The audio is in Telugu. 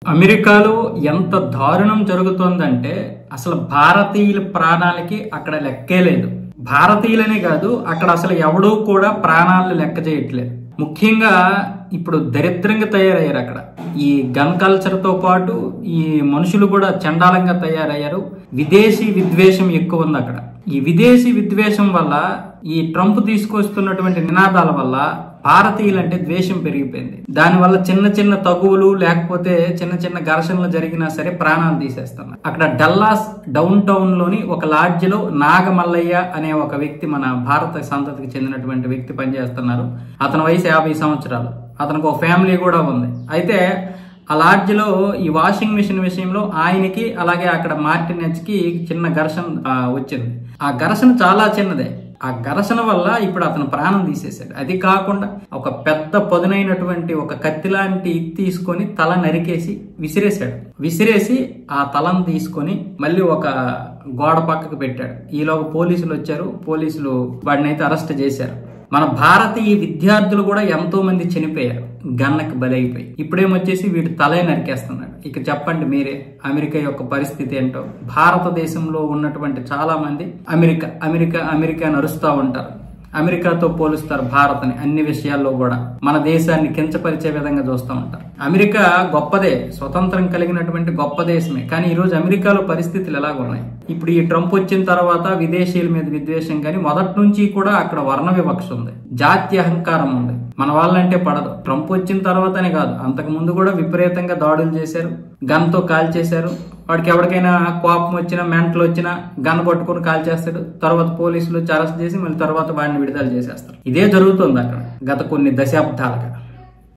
అమెరికాలో ఎంత దారుణం జరుగుతోందంటే అసలు భారతీయుల ప్రాణాలకి అక్కడ లెక్కే లేదు. భారతీయులనే కాదు, అక్కడ అసలు ఎవడూ కూడా ప్రాణాలను లెక్క చేయట్లేదు. ముఖ్యంగా ఇప్పుడు దరిద్రంగా తయారయ్యారు. అక్కడ ఈ గన్ కల్చర్ తో పాటు ఈ మనుషులు కూడా చండాలంగా తయారయ్యారు. విదేశీ విద్వేషం ఎక్కువ ఉంది అక్కడ. ఈ విదేశీ విద్వేషం వల్ల, ఈ ట్రంప్ తీసుకొస్తున్నటువంటి నినాదాల వల్ల భారతీయులంటే ద్వేషం పెరిగిపోయింది. దానివల్ల చిన్న చిన్న తగువులు లేకపోతే చిన్న చిన్న ఘర్షణలు జరిగినా సరే ప్రాణాలు తీసేస్తున్నారు. అక్కడ డల్లాస్ డౌన్ టౌన్ లోని ఒక లాడ్జ్ లో నాగమల్లయ్య అనే ఒక వ్యక్తి, మన భారత సంతతికి చెందినటువంటి వ్యక్తి పనిచేస్తున్నారు. అతని వయసు 50 సంవత్సరాలు. అతనికి ఒక ఫ్యామిలీ కూడా ఉంది. అయితే ఆ లాడ్జ్ లో ఈ వాషింగ్ మిషన్ విషయంలో ఆయనకి అలాగే అక్కడ మార్టినెజ్ కి చిన్న ఘర్షణ వచ్చింది. ఆ ఘర్షణ చాలా చిన్నదే. ఆ ఘర్షణ వల్ల ఇప్పుడు అతను ప్రాణం తీసేశాడు. అది కాకుండా ఒక పెద్ద పదునైనటువంటి ఒక కత్తి లాంటి తీసుకొని తల నరికేసి విసిరేసి ఆ తలను తీసుకొని మళ్ళీ ఒక గోడ పక్కకు పెట్టాడు. ఈలోగా పోలీసులు వచ్చారు. పోలీసులు వాడిని అయితే అరెస్ట్ చేశారు. మన భారతీయ విద్యార్థులు కూడా ఎంతో మంది చనిపోయారు గన్నకి బలైపోయి. ఇప్పుడేమొచ్చేసి వీడు తలే నరికేస్తున్నాడు. ఇక చెప్పండి మీరే, అమెరికా యొక్క పరిస్థితి ఏంటో. భారతదేశంలో ఉన్నటువంటి చాలా మంది అమెరికా నరుస్తూ ఉంటారు. అమెరికాతో పోలుస్తారు భారత్ని అన్ని విషయాల్లో కూడా. మన దేశాన్ని కించపరిచే విధంగా చూస్తూ ఉంటారు. అమెరికా గొప్పదే, స్వతంత్రం కలిగినటువంటి గొప్ప దేశమే. కానీ ఈ రోజు అమెరికాలో పరిస్థితులు ఎలాగ ఉన్నాయి? ఇప్పుడు ఈ ట్రంప్ వచ్చిన తర్వాత విదేశీయుల మీద విద్వేషం, కానీ మొదటి నుంచి కూడా అక్కడ వర్ణ వివక్ష ఉంది, జాతి అహంకారం ఉంది. మన వాళ్ళంటే పడదు. ట్రంప్ వచ్చిన తర్వాతనే కాదు, అంతకు ముందు కూడా విపరీతంగా దాడులు చేశారు, గన్తో కాల్ చేశారు. వాడికి ఎవరికైనా కోపం వచ్చినా మెంటలు వచ్చినా గన్ పట్టుకుని కాల్ చేస్తాడు. తర్వాత పోలీసులు అరెస్ట్ చేసి మళ్ళీ తర్వాత వాడిని విడుదల చేసేస్తారు. ఇదే జరుగుతుంది అక్కడ గత కొన్ని దశాబ్దాలుగా.